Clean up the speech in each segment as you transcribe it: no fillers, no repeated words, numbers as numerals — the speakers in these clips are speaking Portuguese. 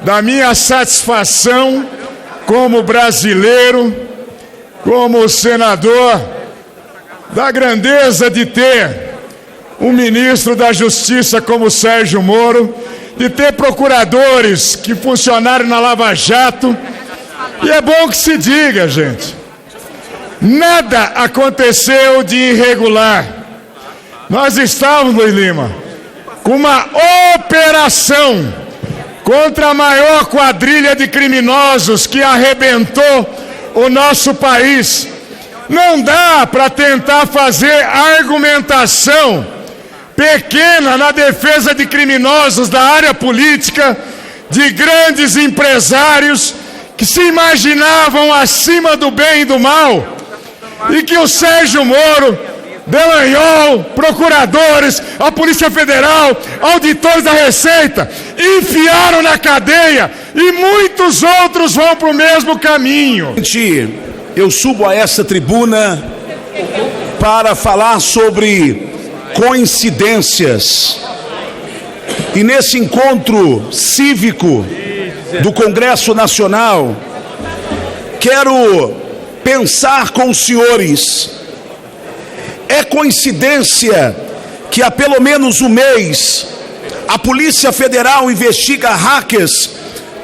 da minha satisfação como brasileiro, como senador, da grandeza de ter um ministro da Justiça como Sérgio Moro, de ter procuradores que funcionaram na Lava Jato. E é bom que se diga, gente, nada aconteceu de irregular. Nós estávamos, Luiz Lima, com uma operação contra a maior quadrilha de criminosos que arrebentou o nosso país. Não dá para tentar fazer argumentação pequena na defesa de criminosos da área política, de grandes empresários que se imaginavam acima do bem e do mal, e que o Sérgio Moro, Delanhol, procuradores, a Polícia Federal, auditores da Receita, enfiaram na cadeia, e muitos outros vão para o mesmo caminho. Eu subo a essa tribuna para falar sobre coincidências. E nesse encontro cívico do Congresso Nacional, quero pensar com os senhores. É coincidência que há pelo menos um mês a Polícia Federal investiga hackers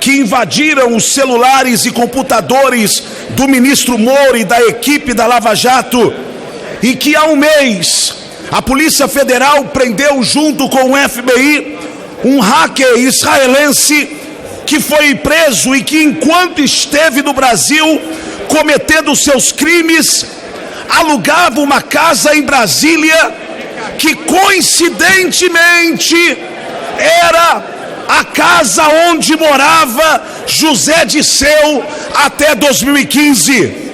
que invadiram os celulares e computadores do ministro Moro e da equipe da Lava Jato, e que há um mês a Polícia Federal prendeu junto com o FBI um hacker israelense que foi preso e que, enquanto esteve no Brasil cometendo seus crimes, alugava uma casa em Brasília que coincidentemente era a casa onde morava José Disseu até 2015.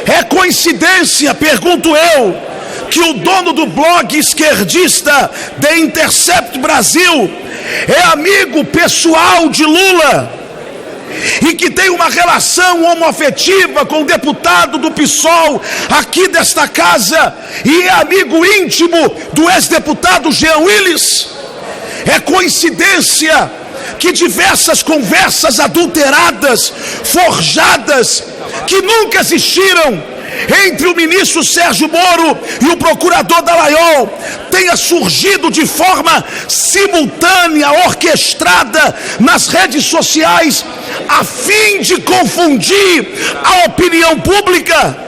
É coincidência, pergunto eu, que o dono do blog esquerdista The Intercept Brasil é amigo pessoal de Lula e que tem uma relação homoafetiva com o deputado do PSOL aqui desta casa e é amigo íntimo do ex-deputado Jean Willis? É coincidência que diversas conversas adulteradas, forjadas, que nunca existiram entre o ministro Sérgio Moro e o procurador Dallagnol tenha surgido de forma simultânea, orquestrada nas redes sociais, a fim de confundir a opinião pública?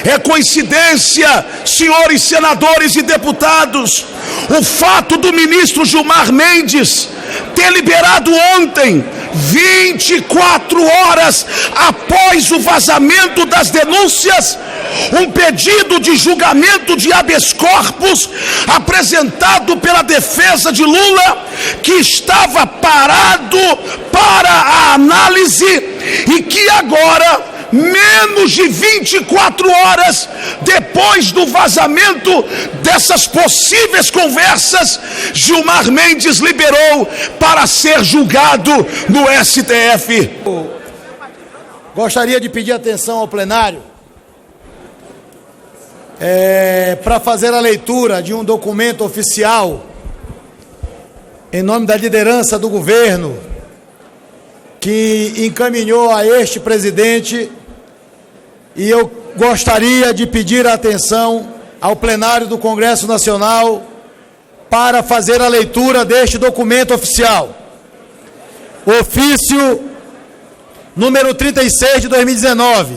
É coincidência, senhores senadores e deputados, o fato do ministro Gilmar Mendes ter liberado ontem, 24 horas após o vazamento das denúncias, um pedido de julgamento de habeas corpus apresentado pela defesa de Lula, que estava parado para a análise e que agora, menos de 24 horas depois do vazamento dessas possíveis conversas, Gilmar Mendes liberou para ser julgado no STF. Gostaria de pedir atenção ao plenário para fazer a leitura de um documento oficial em nome da liderança do governo, que encaminhou a este presidente, e eu gostaria de pedir atenção ao plenário do Congresso Nacional para fazer a leitura deste documento oficial. Ofício número 36 de 2019,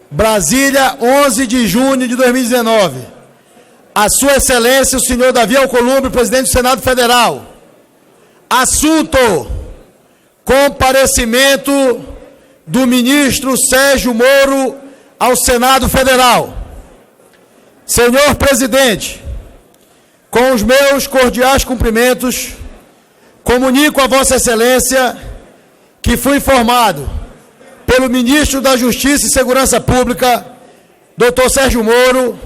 Brasília, 11 de junho de 2019. A Sua Excelência, o senhor Davi Alcolumbre, presidente do Senado Federal. Assunto: comparecimento do ministro Sérgio Moro ao Senado Federal. Senhor presidente, com os meus cordiais cumprimentos, comunico a Vossa Excelência que fui informado pelo ministro da Justiça e Segurança Pública, Dr. Sérgio Moro,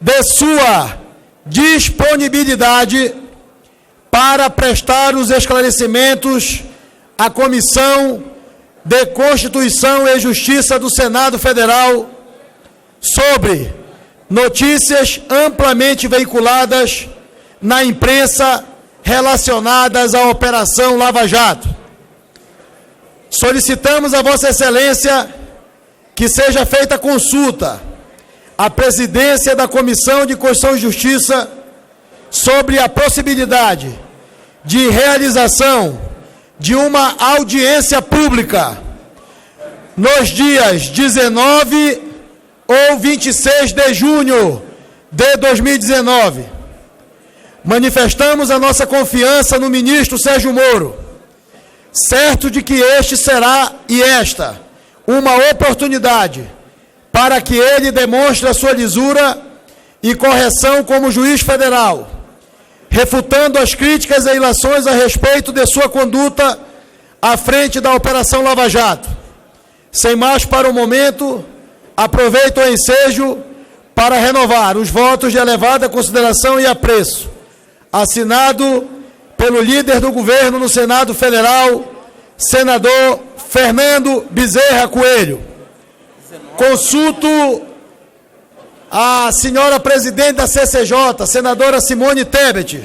de sua disponibilidade para prestar os esclarecimentos à Comissão de Constituição e Justiça do Senado Federal sobre notícias amplamente veiculadas na imprensa relacionadas à Operação Lava Jato. solicitamos a Vossa Excelência que seja feita consulta à presidência da Comissão de Constituição e Justiça sobre a possibilidade de realização de uma audiência pública nos dias 19 ou 26 de junho de 2019. Manifestamos a nossa confiança no ministro Sérgio Moro, certo de que este será e esta uma oportunidade para que ele demonstre a sua lisura e correção como juiz federal, refutando as críticas e ilações a respeito de sua conduta à frente da Operação Lava Jato. Sem mais para o momento, aproveito o ensejo para renovar os votos de elevada consideração e apreço, assinado pelo líder do governo no Senado Federal, senador Fernando Bezerra Coelho. Consulto a senhora presidente da CCJ, senadora Simone Tebet,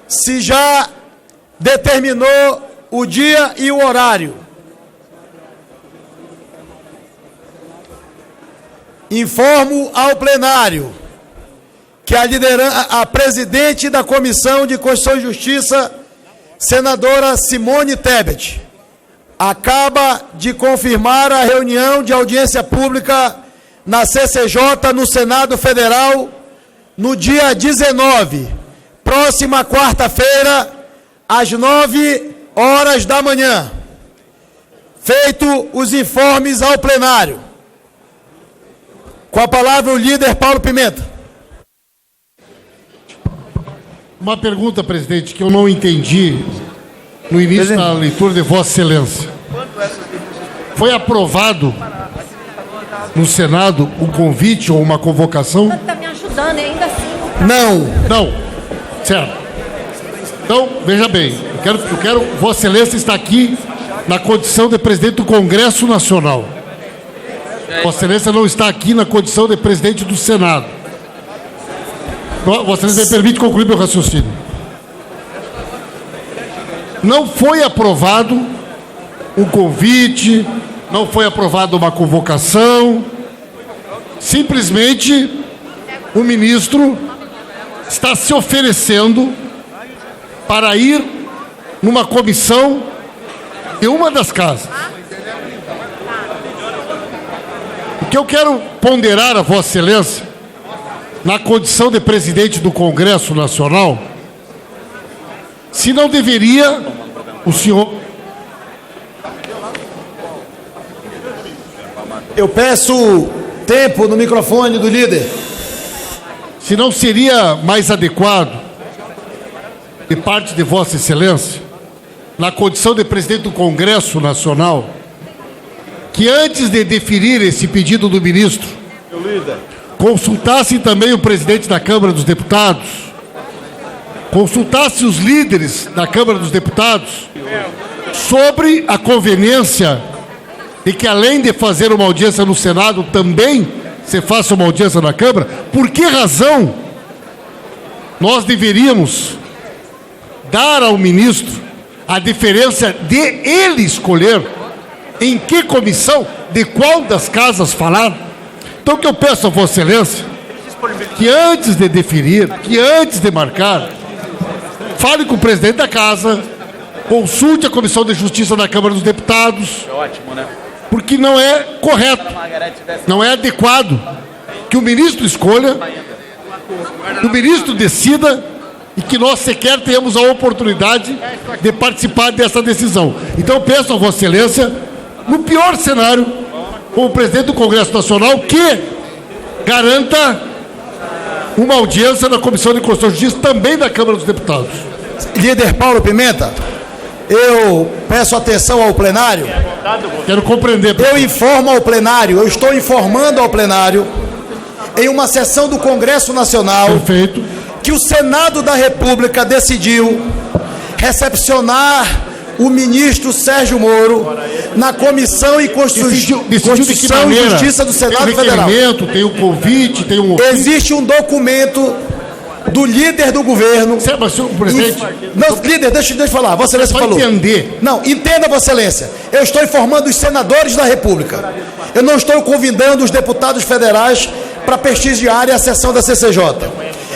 se já determinou o dia e o horário. Informo ao plenário que a presidente da Comissão de Constituição e Justiça, senadora Simone Tebet, acaba de confirmar a reunião de audiência pública na CCJ no Senado Federal no dia 19, próxima quarta-feira, às 9 horas da manhã. Feito os informes ao plenário. Com a palavra o líder Paulo Pimenta. Uma pergunta, presidente, que eu não entendi no início da leitura de Vossa Excelência. Foi aprovado no Senado um convite ou uma convocação? Está me ajudando e ainda assim. Não. Certo. Então, veja bem, eu quero Vossa Excelência está aqui na condição de presidente do Congresso Nacional. Vossa Excelência não está aqui na condição de presidente do Senado. Vossa Excelência me permite concluir meu raciocínio. Não foi aprovado um convite, não foi aprovada uma convocação. Simplesmente o ministro está se oferecendo para ir numa comissão de uma das casas. O que eu quero ponderar a Vossa Excelência, na condição de presidente do Congresso Nacional, se não deveria o senhor... Eu peço tempo no microfone do líder. Se não seria mais adequado, de parte de Vossa Excelência, na condição de presidente do Congresso Nacional, que antes de deferir esse pedido do ministro, consultasse também o presidente da Câmara dos Deputados, consultasse os líderes da Câmara dos Deputados sobre a conveniência de que, além de fazer uma audiência no Senado, também se faça uma audiência na Câmara. Por que razão nós deveríamos dar ao ministro a diferença de ele escolher em que comissão, de qual das casas falar? Então, o que eu peço a Vossa Excelência, que antes de definir, que antes de marcar, fale com o presidente da Casa, consulte a Comissão de Justiça da Câmara dos Deputados, porque não é correto, não é adequado que o ministro escolha, que o ministro decida e que nós sequer tenhamos a oportunidade de participar dessa decisão. Então, eu peço a Vossa Excelência, no pior cenário, como presidente do Congresso Nacional, que garanta uma audiência na Comissão de Constituição e Justiça, também da Câmara dos Deputados. Líder Paulo Pimenta, eu peço atenção ao plenário. Quero compreender. Eu informo ao plenário, eu estou informando ao plenário, em uma sessão do Congresso Nacional, Perfeito. Que o Senado da República decidiu recepcionar o ministro Sérgio Moro na Comissão de Constituição e Justiça do Senado Federal. Tem o convite, tem um... Existe um documento do líder do governo. Mas, senhor presidente... Não, líder, deixa eu falar. Vossa Excelência falou. Entender. Não, entenda, Vossa Excelência. Eu estou informando os senadores da República. Eu não estou convidando os deputados federais para prestigiarem a sessão da CCJ.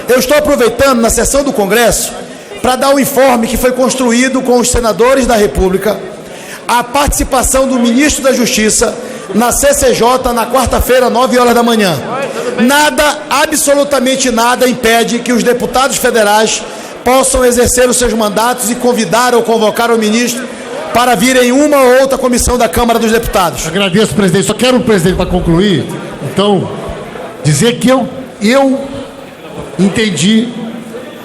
Eu estou aproveitando, na sessão do Congresso, para dar o informe que foi construído com os senadores da República, a participação do ministro da Justiça na CCJ na quarta-feira, 9 horas da manhã. Nada, absolutamente nada, impede que os deputados federais possam exercer os seus mandatos e convidar ou convocar o ministro para vir em uma ou outra comissão da Câmara dos Deputados. Agradeço, presidente. Só quero, presidente, para concluir, então, dizer que eu entendi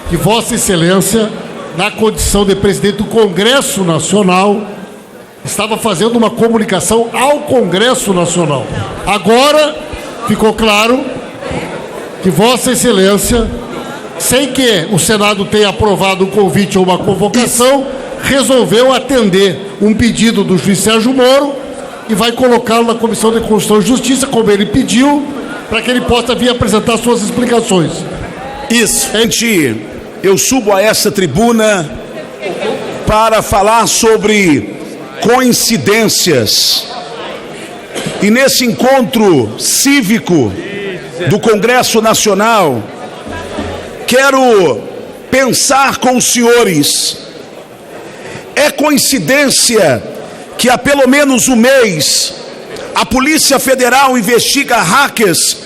que Vossa Excelência, na condição de presidente do Congresso Nacional, estava fazendo uma comunicação ao Congresso Nacional. Agora ficou claro que Vossa Excelência, sem que o Senado tenha aprovado um convite ou uma convocação, resolveu atender um pedido do juiz Sérgio Moro e vai colocá-lo na Comissão de Constituição e Justiça, como ele pediu, para que ele possa vir apresentar suas explicações. Isso. Gente, eu subo a essa tribuna para falar sobre coincidências. E nesse encontro cívico do Congresso Nacional, quero pensar com os senhores. É coincidência que há pelo menos um mês a Polícia Federal investiga hackers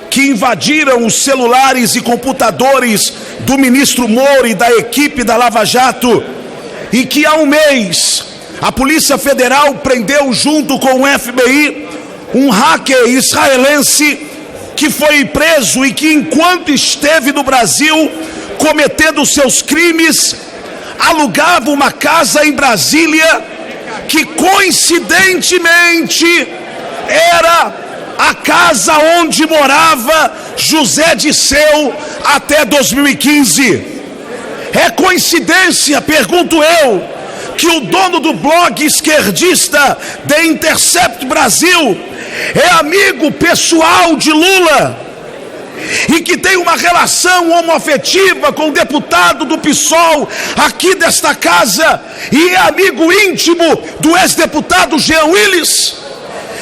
que invadiram os celulares e computadores do ministro Moro e da equipe da Lava Jato, e que há um mês a Polícia Federal prendeu junto com o FBI um hacker israelense que foi preso e que, enquanto esteve no Brasil cometendo seus crimes, alugava uma casa em Brasília que coincidentemente era a casa onde morava José Dirceu até 2015. É coincidência, pergunto eu, que o dono do blog esquerdista The Intercept Brasil é amigo pessoal de Lula e que tem uma relação homoafetiva com o deputado do PSOL aqui desta casa e é amigo íntimo do ex-deputado Jean Willis?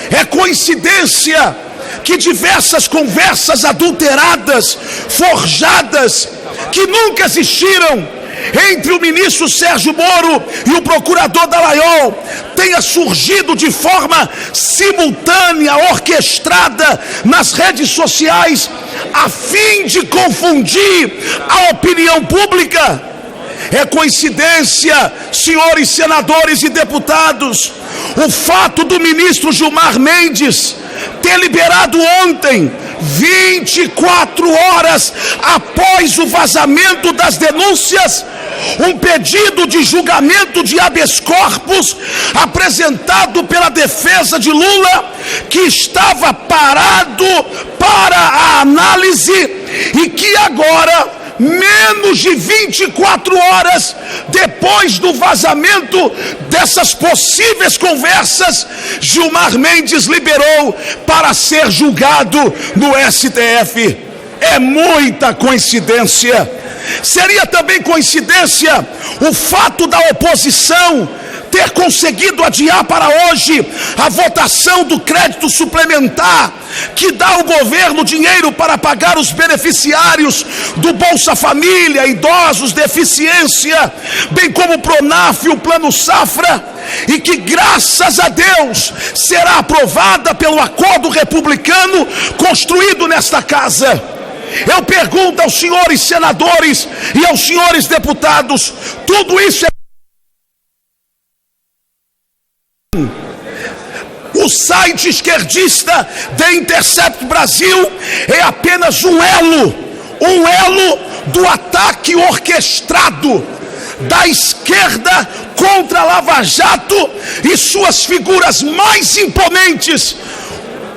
É coincidência que diversas conversas adulteradas, forjadas, que nunca existiram entre o ministro Sérgio Moro e o procurador Dallagnol tenha surgido de forma simultânea, orquestrada nas redes sociais, a fim de confundir a opinião pública? É coincidência, senhores senadores e deputados, o fato do ministro Gilmar Mendes ter liberado ontem, 24 horas após o vazamento das denúncias, um pedido de julgamento de habeas corpus apresentado pela defesa de Lula, que estava parado para a análise e que agora, menos de 24 horas depois do vazamento dessas possíveis conversas, Gilmar Mendes liberou para ser julgado no STF. É muita coincidência. Seria também coincidência o fato da oposição ter conseguido adiar para hoje a votação do crédito suplementar, que dá ao governo dinheiro para pagar os beneficiários do Bolsa Família, idosos, deficiência, bem como o Pronaf e o Plano Safra, e que, graças a Deus, será aprovada pelo acordo republicano construído nesta casa. Eu pergunto aos senhores senadores e aos senhores deputados: tudo isso é... O site esquerdista The Intercept Brasil é apenas um elo do ataque orquestrado da esquerda contra a Lava Jato e suas figuras mais imponentes,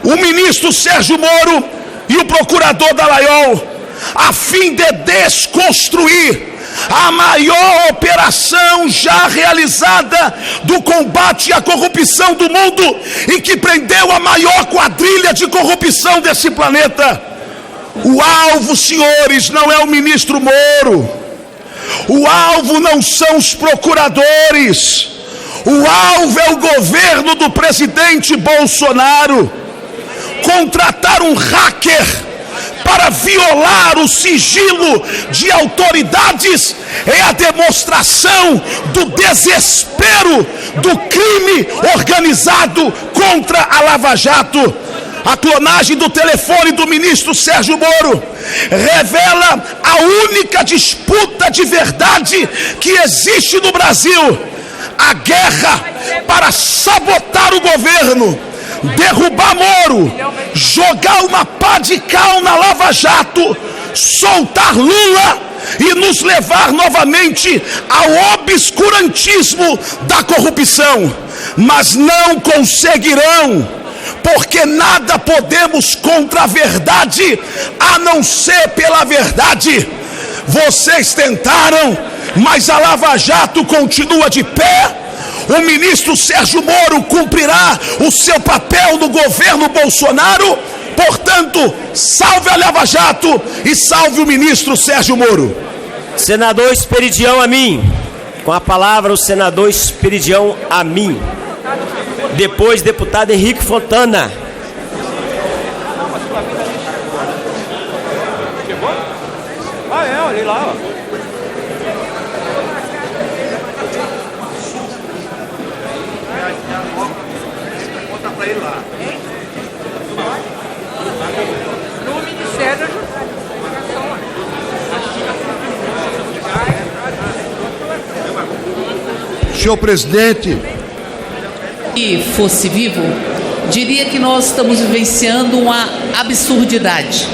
o ministro Sérgio Moro e o procurador Dallagnol, a fim de desconstruir a maior operação já realizada do combate à corrupção do mundo e que prendeu a maior quadrilha de corrupção desse planeta. O alvo, senhores, não é o ministro Moro. O alvo não são os procuradores. O alvo é o governo do presidente Bolsonaro. Contratar um hacker para violar o sigilo de autoridades é a demonstração do desespero do crime organizado contra a Lava Jato. A clonagem do telefone do ministro Sérgio Moro revela a única disputa de verdade que existe no Brasil: a guerra para sabotar o governo, derrubar Moro, jogar uma pá de cal na Lava Jato, soltar Lula e nos levar novamente ao obscurantismo da corrupção. Mas não conseguirão, porque nada podemos contra a verdade, a não ser pela verdade. Vocês tentaram, mas a Lava Jato continua de pé. O ministro Sérgio Moro cumprirá o seu papel no governo Bolsonaro. Portanto, salve a Lava Jato e salve o ministro Sérgio Moro. Senador Esperidião Amin. Com a palavra, o senador Esperidião Amin. Depois, deputado Henrique Fontana. Olha lá, ó. Conta pra ele lá. No Ministério da Justiça. Senhor presidente, se fosse vivo, diria que nós estamos vivenciando uma absurdidade.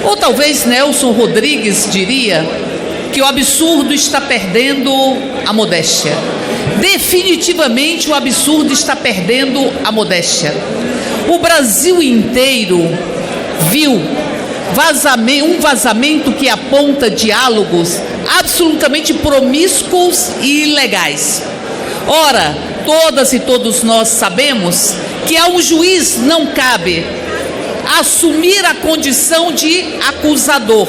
Ou talvez Nelson Rodrigues diria que o absurdo está perdendo a modéstia. Definitivamente o absurdo está perdendo a modéstia. O Brasil inteiro viu um vazamento que aponta diálogos absolutamente promíscuos e ilegais. Ora, todas e todos nós sabemos que a um juiz não cabe assumir a condição de acusador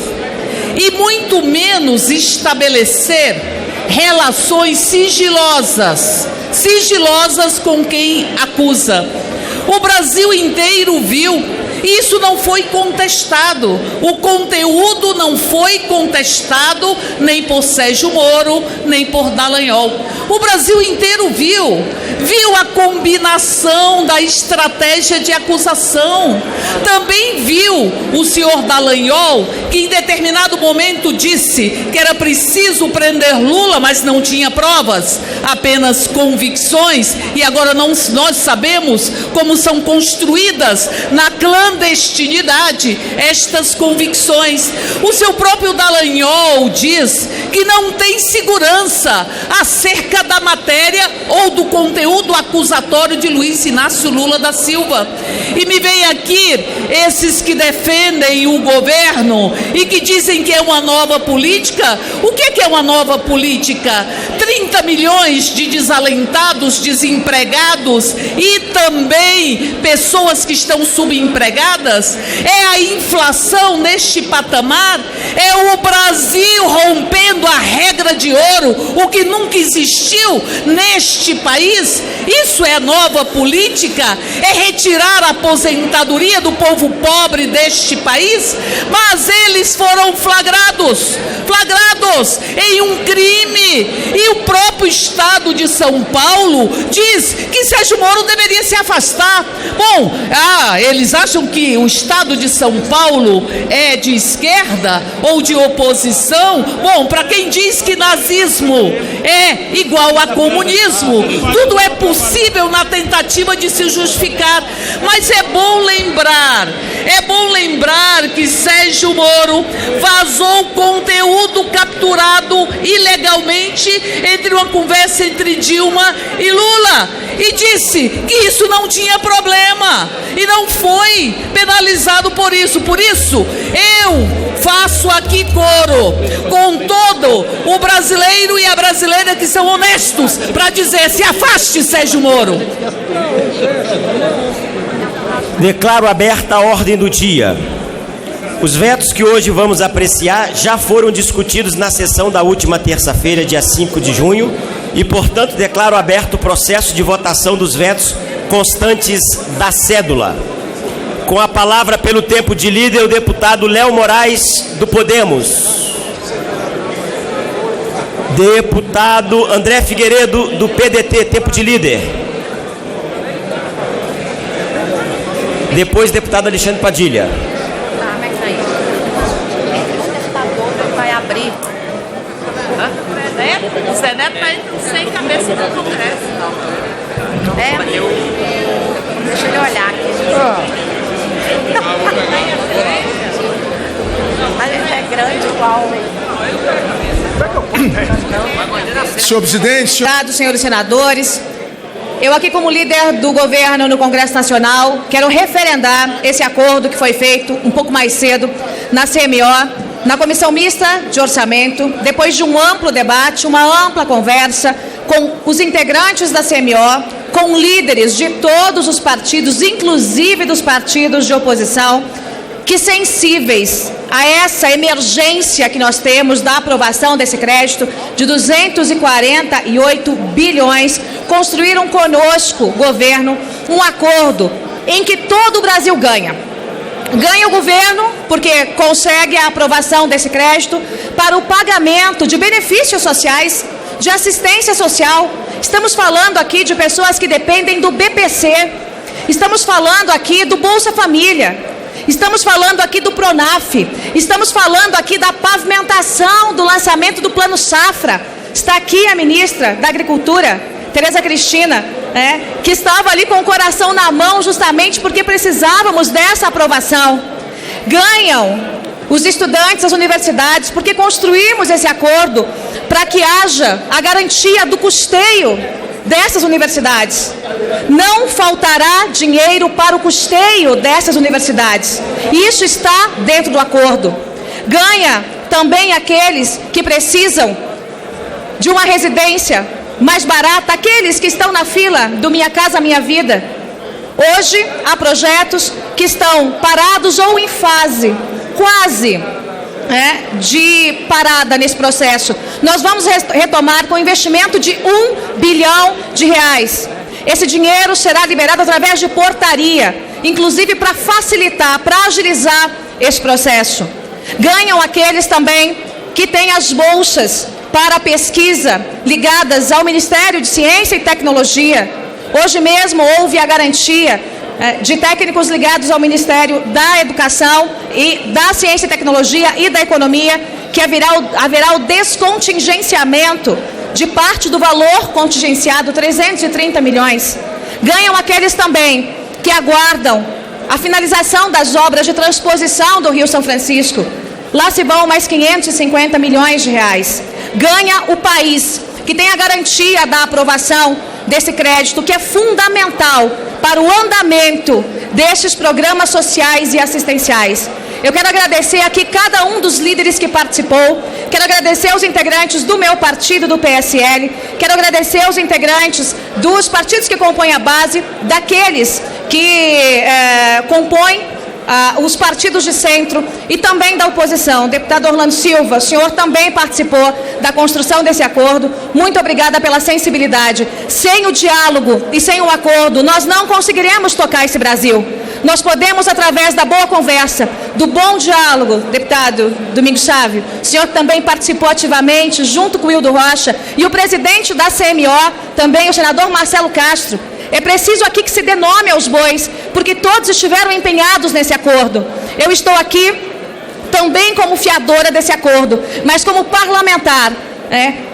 e muito menos estabelecer relações sigilosas com quem acusa. O Brasil inteiro viu. Isso não foi contestado, o conteúdo não foi contestado nem por Sérgio Moro, nem por Dallagnol. O Brasil inteiro viu a combinação da estratégia de acusação. Também viu o senhor Dallagnol, que em determinado momento disse que era preciso prender Lula, mas não tinha provas, apenas convicções, e agora nós sabemos como são construídas na clandestinidade estas convicções. O seu próprio Dallagnol diz que não tem segurança acerca da matéria ou do conteúdo acusatório de Luiz Inácio Lula da Silva. E me vem aqui esses que defendem o governo e que dizem que é uma nova política. O que é uma nova política? 30 milhões de desalentados, desempregados e também pessoas que estão subempregadas? É a inflação neste patamar? É o Brasil rompendo a regra de ouro, o que nunca existiu neste país? Isso é nova política? É retirar a aposentadoria do povo pobre deste país? Mas eles foram flagrados em um crime, e o próprio Estado de São Paulo diz que Sérgio Moro deveria se afastar. Bom, eles acham que o Estado de São Paulo é de esquerda ou de oposição? Bom, para quem diz que nazismo é igual a comunismo, tudo é possível na tentativa de se justificar. Mas é bom lembrar que Sérgio Moro vazou conteúdo capturado ilegalmente entre uma conversa entre Dilma e Lula, e disse que isso não tinha problema e não foi penalizado por isso. Por isso, eu faço aqui coro com todo o brasileiro e a brasileira que são honestos para dizer: se afaste, Sérgio Moro. Declaro aberta a ordem do dia. Os vetos que hoje vamos apreciar já foram discutidos na sessão da última terça-feira, dia 5 de junho, e, portanto, declaro aberto o processo de votação dos vetos constantes da cédula. Com a palavra, pelo tempo de líder, o deputado Léo Moraes, do Podemos. Deputado André Figueiredo, do PDT, tempo de líder. Depois, deputado Alexandre Padilha. Vai abrir. O Zé Neto está sem cabeça no Congresso. Deixa ele olhar aqui. Mas ele é grande igual. Senhor presidente, Obrigado, senhores senadores. Eu aqui, como líder do governo no Congresso Nacional, quero referendar esse acordo que foi feito um pouco mais cedo na CMO, na Comissão Mista de Orçamento, depois de um amplo debate, uma ampla conversa com os integrantes da CMO, com líderes de todos os partidos, inclusive dos partidos de oposição, que, sensíveis a essa emergência que nós temos da aprovação desse crédito de 248 bilhões, construíram conosco, governo, um acordo em que todo o Brasil ganha. Ganha o governo, porque consegue a aprovação desse crédito para o pagamento de benefícios sociais, de assistência social. Estamos falando aqui de pessoas que dependem do BPC, estamos falando aqui do Bolsa Família, estamos falando aqui do Pronaf, estamos falando aqui da pavimentação do lançamento do Plano Safra. Está aqui a ministra da Agricultura, Tereza Cristina, que estava ali com o coração na mão justamente porque precisávamos dessa aprovação. Ganham os estudantes das universidades porque construímos esse acordo para que haja a garantia do custeio dessas universidades. Não faltará dinheiro para o custeio dessas universidades. Isso está dentro do acordo. Ganha também aqueles que precisam de uma residência mais barata, aqueles que estão na fila do Minha Casa Minha Vida. Hoje há projetos que estão parados ou em fase quase de parada nesse processo. Nós vamos retomar com investimento de R$1 bilhão. Esse dinheiro será liberado através de portaria, inclusive para facilitar, para agilizar esse processo. Ganham aqueles também que têm as bolsas para pesquisa ligadas ao Ministério de Ciência e Tecnologia. Hoje mesmo houve a garantia de técnicos ligados ao Ministério da Educação e da Ciência e Tecnologia e da Economia, que haverá o descontingenciamento de parte do valor contingenciado, 330 milhões. Ganham aqueles também que aguardam a finalização das obras de transposição do Rio São Francisco. Lá se vão mais 550 milhões de reais. Ganha o país que tem a garantia da aprovação desse crédito, que é fundamental para o andamento destes programas sociais e assistenciais. Eu quero agradecer aqui cada um dos líderes que participou, quero agradecer aos integrantes do meu partido, do PSL, quero agradecer aos integrantes dos partidos que compõem a base, daqueles que compõem os partidos de centro e também da oposição. Deputado Orlando Silva, o senhor também participou da construção desse acordo. Muito obrigada pela sensibilidade. Sem o diálogo e sem o acordo, nós não conseguiremos tocar esse Brasil. Nós podemos, através da boa conversa, do bom diálogo, deputado Domingos Sávio, o senhor também participou ativamente, junto com o Hildo Rocha, e o presidente da CMO, também o senador Marcelo Castro. É preciso aqui que se dê nome aos bois, porque todos estiveram empenhados nesse acordo. Eu estou aqui também como fiadora desse acordo, mas como parlamentar,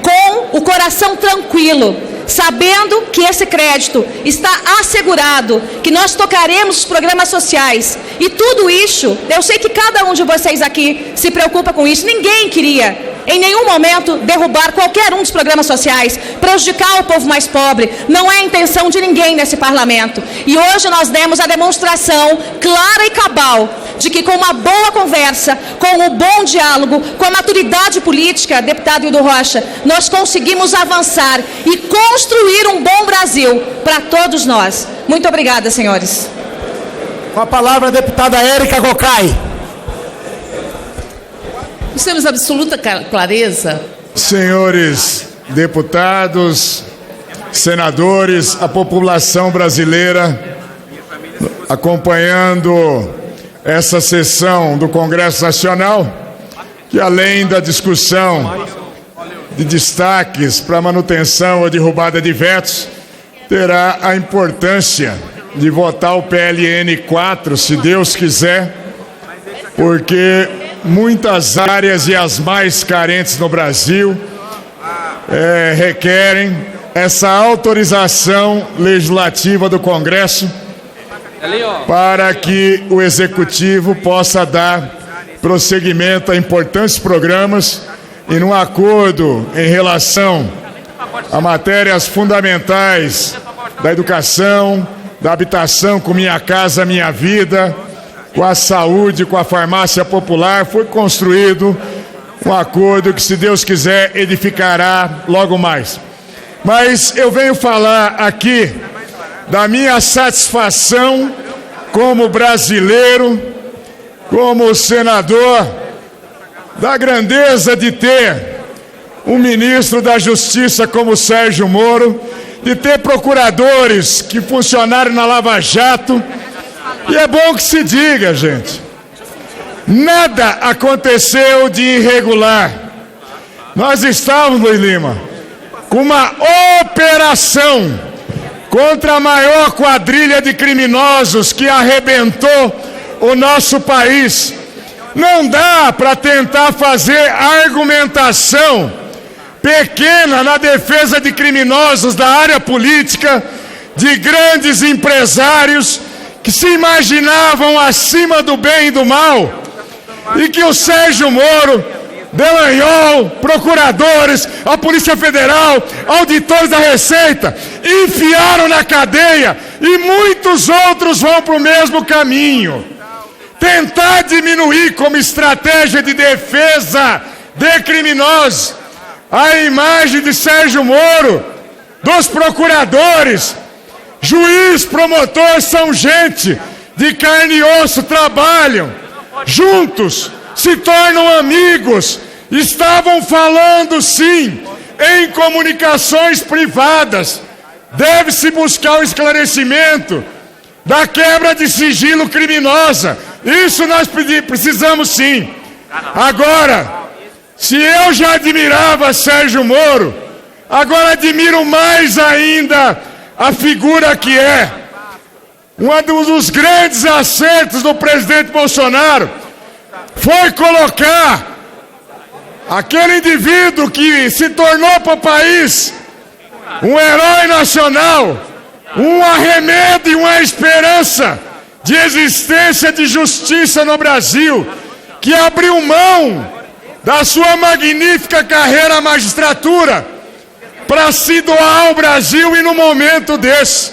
com o coração tranquilo, sabendo que esse crédito está assegurado, que nós tocaremos os programas sociais. E tudo isso, eu sei que cada um de vocês aqui se preocupa com isso. Ninguém queria, em nenhum momento, derrubar qualquer um dos programas sociais, prejudicar o povo mais pobre. Não é a intenção de ninguém nesse parlamento. E hoje nós demos a demonstração clara e cabal de que, com uma boa conversa, com o bom diálogo, com a maturidade política, deputado Hildo Rocha, nós conseguimos avançar e construir um bom Brasil para todos nós. Muito obrigada, senhores. Com a palavra a deputada Érica Gocai. Nós temos absoluta clareza. Senhores deputados, senadores, a população brasileira acompanhando essa sessão do Congresso Nacional, que além da discussão de destaques para manutenção ou derrubada de vetos, terá a importância de votar o PLN 4, se Deus quiser, porque muitas áreas e as mais carentes no Brasil requerem essa autorização legislativa do Congresso para que o Executivo possa dar prosseguimento a importantes programas e num acordo em relação a matérias fundamentais da educação, da habitação, com Minha Casa Minha Vida, com a saúde, com a farmácia popular, foi construído um acordo que, se Deus quiser, edificará logo mais. Mas eu venho falar aqui da minha satisfação como brasileiro, como senador, da grandeza de ter um ministro da Justiça como Sérgio Moro, de ter procuradores que funcionaram na Lava Jato. E é bom que se diga, gente, nada aconteceu de irregular. Nós estávamos, Luiz Lima, com uma operação contra a maior quadrilha de criminosos que arrebentou o nosso país. Não dá para tentar fazer argumentação pequena na defesa de criminosos da área política, de grandes empresários que se imaginavam acima do bem e do mal, e que o Sérgio Moro, Delanhol, procuradores, a Polícia Federal, auditores da Receita, enfiaram na cadeia, e muitos outros vão para o mesmo caminho. Tentar diminuir como estratégia de defesa de criminosos a imagem de Sérgio Moro, dos procuradores. Juiz, promotor são gente de carne e osso, trabalham juntos, se tornam amigos. Estavam falando, sim, em comunicações privadas. Deve-se buscar o esclarecimento da quebra de sigilo criminosa. Isso nós precisamos, sim. Agora, se eu já admirava Sérgio Moro, agora admiro mais ainda a figura que é. Um dos grandes acertos do presidente Bolsonaro foi colocar aquele indivíduo que se tornou para o país um herói nacional, um arremedo e uma esperança de existência de justiça no Brasil, que abriu mão da sua magnífica carreira à magistratura para se doar ao Brasil e no momento desse.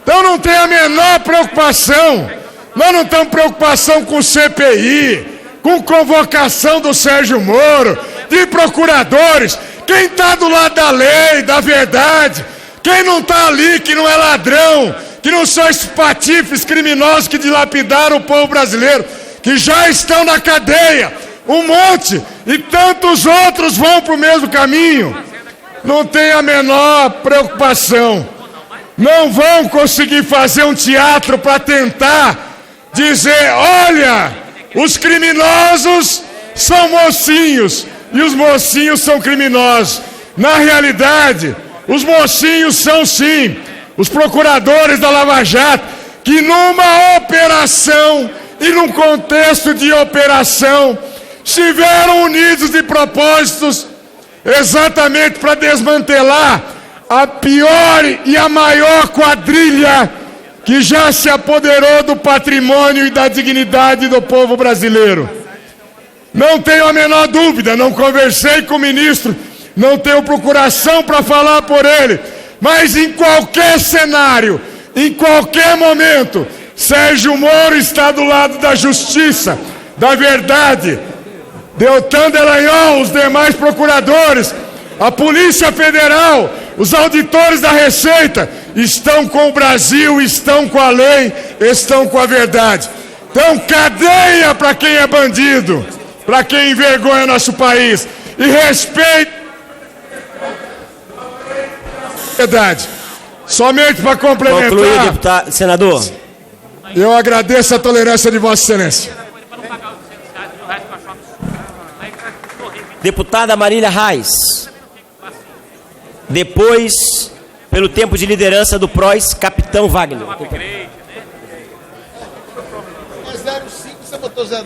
Então não tem a menor preocupação. Nós não temos preocupação com CPI, com convocação do Sérgio Moro, de procuradores. Quem está do lado da lei, da verdade, quem não está ali, que não é ladrão, que não são esses patifes criminosos que dilapidaram o povo brasileiro, que já estão na cadeia, um monte, e tantos outros vão para o mesmo caminho. Não tem a menor preocupação. Não vão conseguir fazer um teatro para tentar dizer: olha, os criminosos são mocinhos e os mocinhos são criminosos. Na realidade, os mocinhos são, sim, os procuradores da Lava Jato, que numa operação e num contexto de operação estiveram unidos de propósitos exatamente para desmantelar a pior e a maior quadrilha que já se apoderou do patrimônio e da dignidade do povo brasileiro. Não tenho a menor dúvida, não conversei com o ministro, não tenho procuração para falar por ele, mas em qualquer cenário, em qualquer momento, Sérgio Moro está do lado da justiça, da verdade. Deltan Dallagnol, os demais procuradores, a Polícia Federal, os auditores da Receita estão com o Brasil, estão com a lei, estão com a verdade. Então, cadeia para quem é bandido, para quem envergonha nosso país. E respeito. Verdade. Somente para complementar. Concluir, deputado, senador. Eu agradeço a tolerância de Vossa Excelência. Deputada Marília Reis. Depois, pelo tempo de liderança do PROS, capitão Wagner. 05, você botou 02?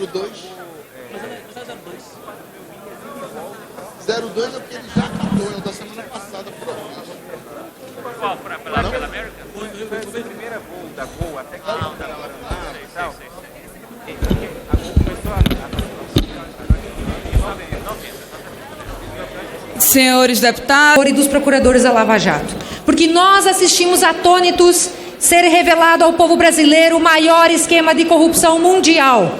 02 é porque ele já acabou, é o da semana passada. Qual? Pela América? Foi a primeira voo da Gol até que Senhores deputados e dos procuradores da Lava Jato, porque nós assistimos atônitos ser revelado ao povo brasileiro o maior esquema de corrupção mundial.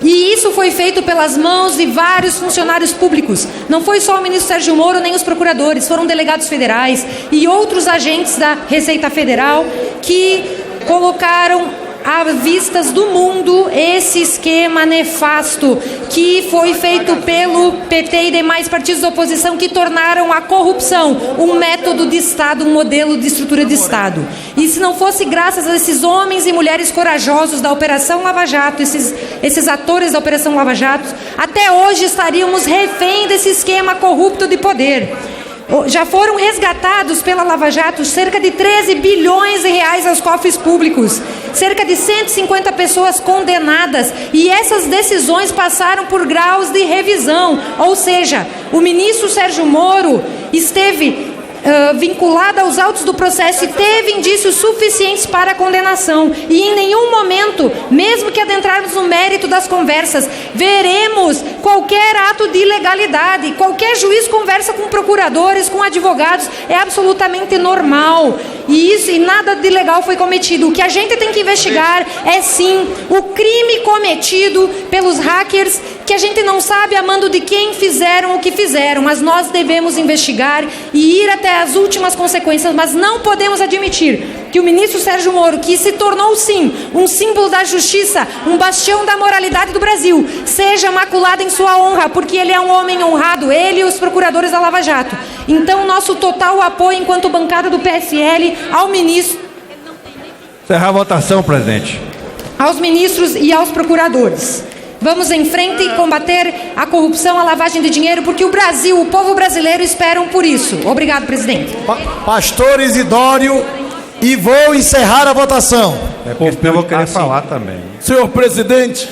E isso foi feito pelas mãos de vários funcionários públicos. Não foi só o ministro Sérgio Moro nem os procuradores, foram delegados federais e outros agentes da Receita Federal que colocaram à vistas do mundo esse esquema nefasto que foi feito pelo PT e demais partidos da oposição, que tornaram a corrupção um método de Estado, um modelo de estrutura de Estado. E se não fosse graças a esses homens e mulheres corajosos da Operação Lava Jato, esses atores da Operação Lava Jato, até hoje estaríamos refém desse esquema corrupto de poder. Já foram resgatados pela Lava Jato cerca de 13 bilhões de reais aos cofres públicos, cerca de 150 pessoas condenadas, e essas decisões passaram por graus de revisão, ou seja, o ministro Sérgio Moro esteve vinculado aos autos do processo e teve indícios suficientes para a condenação. E em nenhum momento, mesmo que adentrarmos no mérito das conversas, veremos qualquer ato de ilegalidade. Qualquer juiz conversa com procuradores, com advogados, é absolutamente normal. E nada de ilegal foi cometido. O que a gente tem que investigar é sim o crime cometido pelos hackers, que a gente não sabe a mando de quem fizeram o que fizeram, mas nós devemos investigar e ir até as últimas consequências. Mas não podemos admitir que o ministro Sérgio Moro, que se tornou sim um símbolo da justiça, um bastião da moralidade do Brasil, seja maculado em sua honra, porque ele é um homem honrado, ele e os procuradores da Lava Jato. Então, nosso total apoio enquanto bancada do PSL ao ministro. Encerrar a votação, presidente. Aos ministros e aos procuradores. Vamos em frente e combater a corrupção, a lavagem de dinheiro, porque o Brasil, o povo brasileiro esperam por isso. Obrigado, presidente. Pastor Isidório, e vou encerrar a votação. Eu vou querer falar também. Senhor presidente,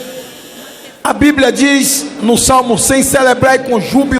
a Bíblia diz no Salmo 100, celebrai com júbilo